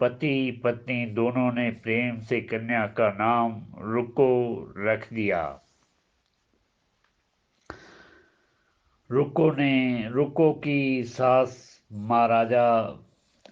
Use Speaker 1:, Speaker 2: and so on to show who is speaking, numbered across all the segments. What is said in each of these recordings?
Speaker 1: पति पत्नी दोनों ने प्रेम से कन्या का नाम रुको रख दिया। रुको की सास महाराजा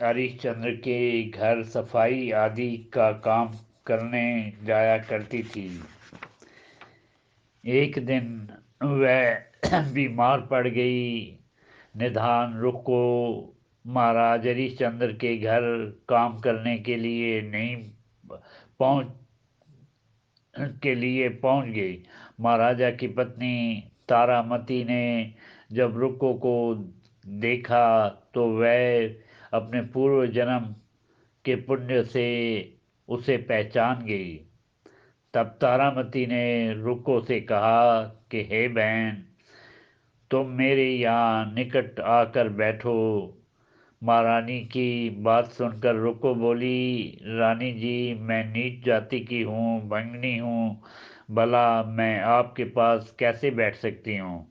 Speaker 1: हरिश्चंद्र के घर सफाई आदि का काम करने जाया करती थी। एक दिन वह बीमार पड़ गई। निधान रुको महाराज हरिश्चंद्र के घर काम करने पहुंच पहुंच गई। महाराजा की पत्नी तारामती ने जब रुको को देखा तो वह अपने पूर्व जन्म के पुण्य से उसे पहचान गई। तब तारामती ने रुको से कहा कि हे बहन, तुम मेरे यहाँ निकट आकर बैठो। महारानी की बात सुनकर रुको बोली, रानी जी, मैं नीच जाति की हूँ, भंगिनी हूँ, भला मैं आपके पास कैसे बैठ सकती हूँ।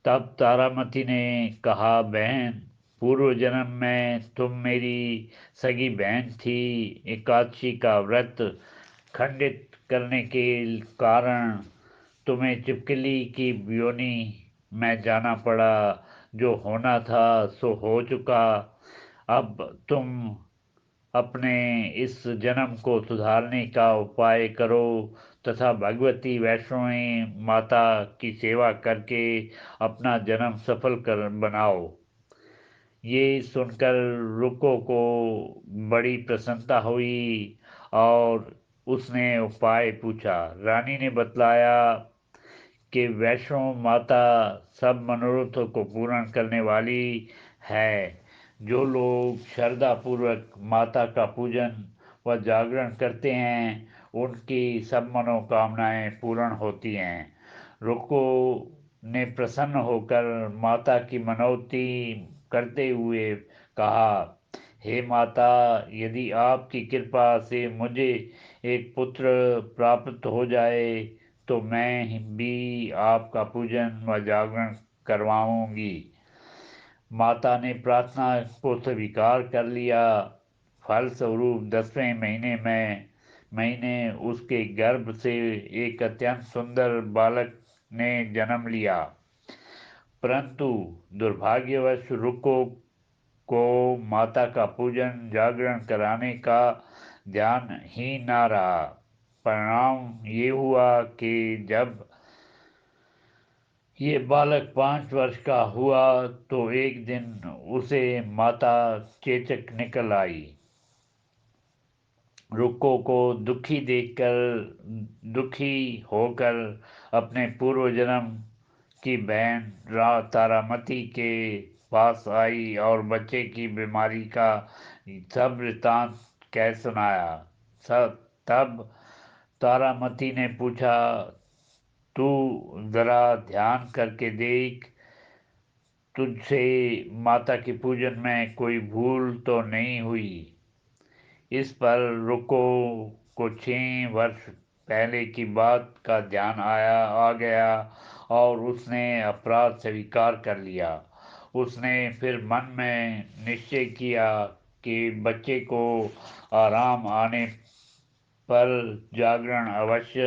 Speaker 1: तब तारामती ने कहा, बहन, पूर्व जन्म में तुम मेरी सगी बहन थी। एकादशी का व्रत खंडित करने के कारण तुम्हें चिपकली की योनि में जाना पड़ा। जो होना था सो हो चुका। अब तुम अपने इस जन्म को सुधारने का उपाय करो तथा भगवती वैष्णवी माता की सेवा करके अपना जन्म सफल कर बनाओ। ये सुनकर रुको को बड़ी प्रसन्नता हुई और उसने उपाय पूछा। रानी ने बतलाया कि वैष्णो माता सब मनोरथों को पूर्ण करने वाली है। जो लोग श्रद्धा पूर्वक माता का पूजन व जागरण करते हैं उनकी सब मनोकामनाएं पूर्ण होती हैं। रुको ने प्रसन्न होकर माता की मनौती करते हुए कहा, हे माता, यदि आपकी कृपा से मुझे एक पुत्र प्राप्त हो जाए तो मैं भी आपका पूजन व जागरण करवाऊंगी। माता ने प्रार्थना को स्वीकार कर लिया। फलस्वरूप 10वें महीने उसके गर्भ से एक अत्यंत सुंदर बालक ने जन्म लिया। परंतु दुर्भाग्यवश रुको को माता का पूजन जागरण कराने का ध्यान ही ना रहा। परिणाम ये हुआ कि जब ये बालक 5 वर्ष का हुआ तो एक दिन उसे माता चेचक निकल आई। रुको को दुखी होकर अपने पूर्व जन्म की बहन तारामती के पास आई और बच्चे की बीमारी का सब वृतांत कह सुनाया। सब तब तारामती ने पूछा, तू जरा ध्यान करके देख, तुझसे माता के पूजन में कोई भूल तो नहीं हुई। इस पर रुको को 6 वर्ष पहले की बात का ध्यान आ गया और उसने अपराध स्वीकार कर लिया। उसने फिर मन में निश्चय किया कि बच्चे को आराम आने पर जागरण अवश्य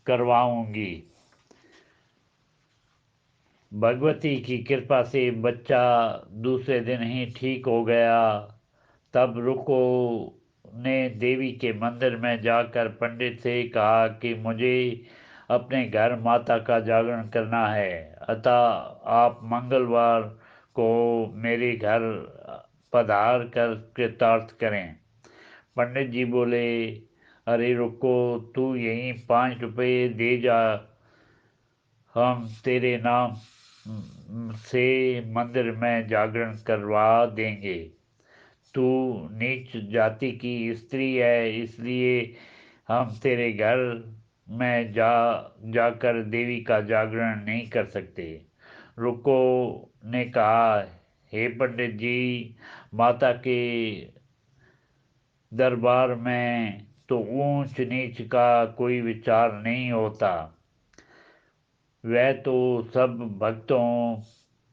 Speaker 1: करवाऊंगी। भगवती की कृपा से बच्चा दूसरे दिन ही ठीक हो गया। तब रुको ने देवी के मंदिर में जाकर पंडित से कहा कि मुझे अपने घर माता का जागरण करना है, अतः आप मंगलवार को मेरे घर पधार कर कृतार्थ करें। पंडित जी बोले, अरे रुको, तू यहीं 5 रुपये दे जा, हम तेरे नाम से मंदिर में जागरण करवा देंगे। तू नीच जाति की स्त्री है, इसलिए हम तेरे घर में जाकर देवी का जागरण नहीं कर सकते। रुको ने कहा, हे पंडित जी, माता के दरबार में तो ऊंच नीच का कोई विचार नहीं होता। वह तो सब भक्तों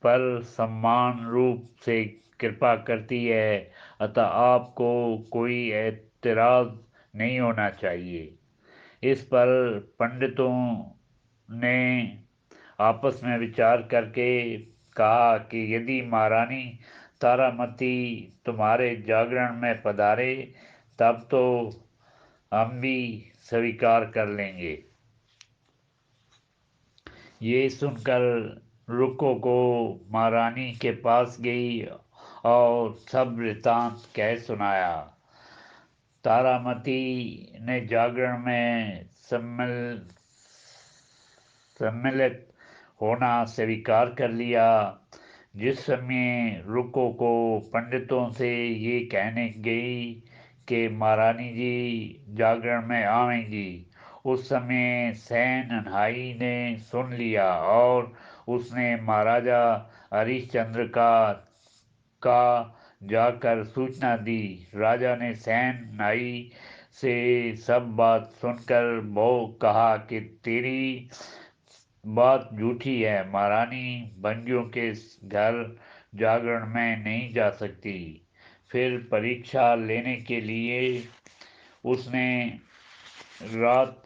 Speaker 1: पर सम्मान रूप से कृपा करती है, अतः आपको कोई एतराज नहीं होना चाहिए। इस पर पंडितों ने आपस में विचार करके कहा कि यदि महारानी तारामती तुम्हारे जागरण में पधारे तब तो हम भी स्वीकार कर लेंगे। ये सुनकर रुको को महारानी के पास गई और सब वृतांत कह सुनाया। तारामती ने जागरण में सम्मिलित होना स्वीकार कर लिया। जिस समय रुको को पंडितों से ये कहने गई कि महारानी जी जागरण में आवेंगी, उस समय सैन अन्हाई ने सुन लिया और उसने महाराजा हरिश्चंद्र का जाकर सूचना दी। राजा ने सैन नाई से सब बात सुनकर बहुत कहा कि तेरी बात झूठी है, महारानी भंगियों के घर जागरण में नहीं जा सकती। फिर परीक्षा लेने के लिए उसने रात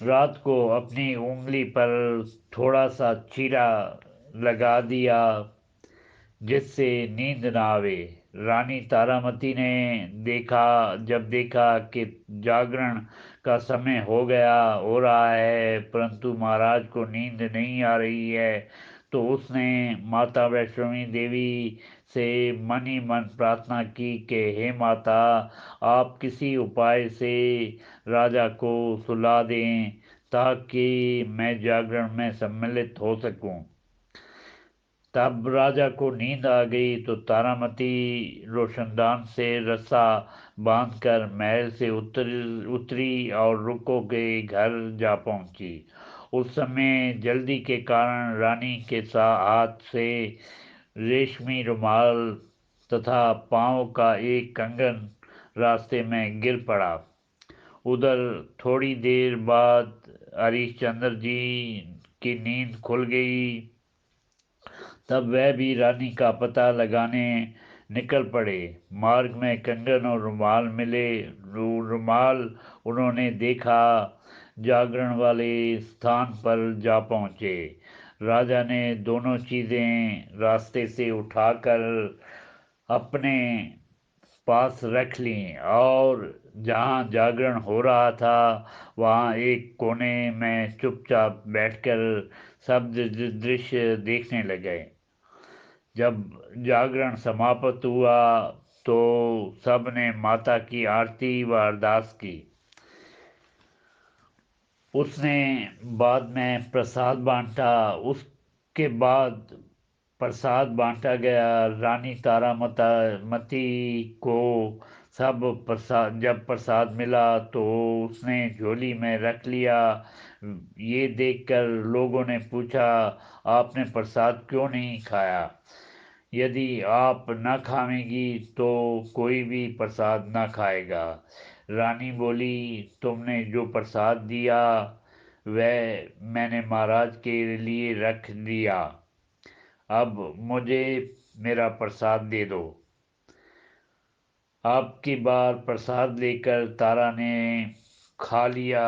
Speaker 1: रात को अपनी उंगली पर थोड़ा सा चीरा लगा दिया जिससे नींद न आवे। रानी तारामती ने जब देखा कि जागरण का समय हो रहा है परंतु महाराज को नींद नहीं आ रही है, तो उसने माता वैष्णवी देवी से मन ही मन प्रार्थना की कि हे माता, आप किसी उपाय से राजा को सुला दें ताकि मैं जागरण में सम्मिलित हो सकूं। तब राजा को नींद आ गई तो तारामती रोशनदान से रस्सा बांधकर महल से उतरी और रुको के घर जा पहुंची। उस समय जल्दी के कारण रानी के हाथ से रेशमी रुमाल तथा पांव का एक कंगन रास्ते में गिर पड़ा। उधर थोड़ी देर बाद हरिश्चंद्र जी की नींद खुल गई। तब वह भी रानी का पता लगाने निकल पड़े। मार्ग में कंगन और रुमाल मिले। रुमाल उन्होंने देखा, जागरण वाले स्थान पर जा पहुंचे। राजा ने दोनों चीजें रास्ते से उठाकर अपने पास रख ली और जहाँ जागरण हो रहा था वहाँ एक कोने में चुपचाप बैठकर सब दृश्य देखने लगे। जब जागरण समाप्त हुआ तो सबने माता की आरती व अरदास की। उसने बाद में प्रसाद बांटा। उसके बाद प्रसाद बांटा गया। रानी तारामती को जब प्रसाद मिला तो उसने झोली में रख लिया। ये देखकर लोगों ने पूछा, आपने प्रसाद क्यों नहीं खाया? यदि आप न खावेंगी तो कोई भी प्रसाद न खाएगा। रानी बोली, तुमने जो प्रसाद दिया वह मैंने महाराज के लिए रख दिया, अब मुझे मेरा प्रसाद दे दो। अब की बार प्रसाद लेकर तारा ने खा लिया।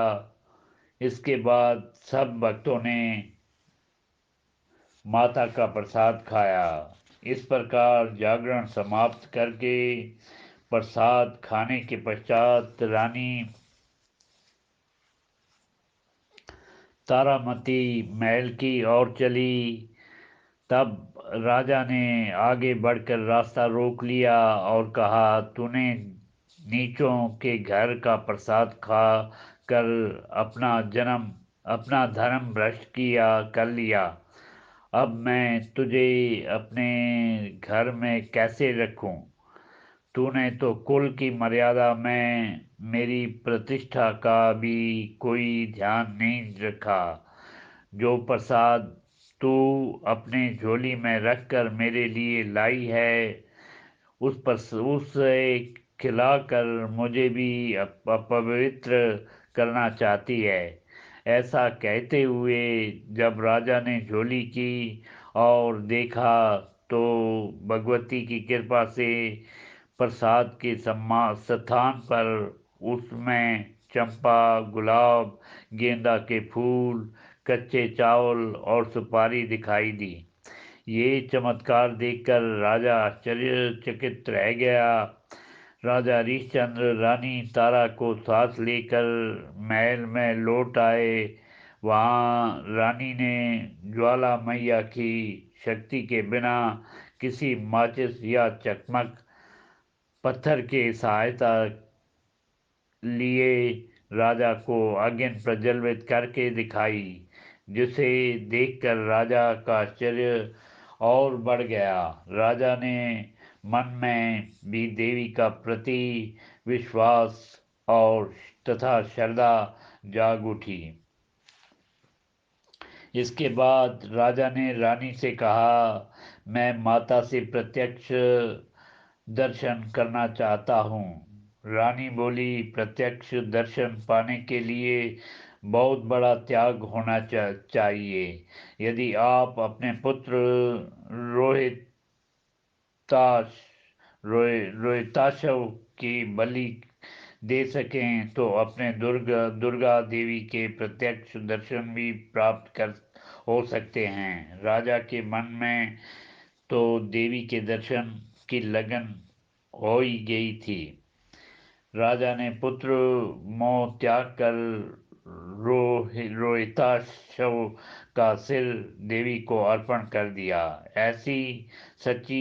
Speaker 1: इसके बाद सब भक्तों ने माता का प्रसाद खाया। इस प्रकार जागरण समाप्त करके प्रसाद खाने के पश्चात रानी तारामती महल की ओर चली। तब राजा ने आगे बढ़कर रास्ता रोक लिया और कहा, तूने नीचों के घर का प्रसाद खा कर अपना धर्म भ्रष्ट कर लिया। अब मैं तुझे अपने घर में कैसे रखूं? तूने तो कुल की मर्यादा में मेरी प्रतिष्ठा का भी कोई ध्यान नहीं रखा। जो प्रसाद तू अपने झोली में रखकर मेरे लिए लाई है उसे खिलाकर मुझे भी अपवित्र करना चाहती है। ऐसा कहते हुए जब राजा ने झोली की और देखा तो भगवती की कृपा से प्रसाद के स्थान पर उसमें चंपा, गुलाब, गेंदा के फूल, कच्चे चावल और सुपारी दिखाई दी। ये चमत्कार देखकर राजा आश्चर्यचकित रह गया। राजा हरिश्चंद्र रानी तारा को साथ लेकर महल में लौट आए। वहाँ रानी ने ज्वाला मैया की शक्ति के बिना किसी माचिस या चकमक पत्थर की सहायता लिए राजा को अग्नि प्रज्वलित करके दिखाई, जिसे देखकर राजा का आश्चर्य और बढ़ गया। राजा ने मन में भी देवी का प्रति विश्वास और तथा श्रद्धा जाग उठी। इसके बाद राजा ने रानी से कहा, मैं माता से प्रत्यक्ष दर्शन करना चाहता हूँ। रानी बोली, प्रत्यक्ष दर्शन पाने के लिए बहुत बड़ा त्याग होना चाहिए। यदि आप अपने पुत्र रोहिताश रोहिताशव की बलि दे सकें तो अपने दुर्गा देवी के प्रत्यक्ष दर्शन भी प्राप्त कर हो सकते हैं। राजा के मन में तो देवी के दर्शन की लगन हो ही गई थी। राजा ने पुत्र मोह त्याग कर रोहिताशव का सिर देवी को अर्पण कर दिया। ऐसी सच्ची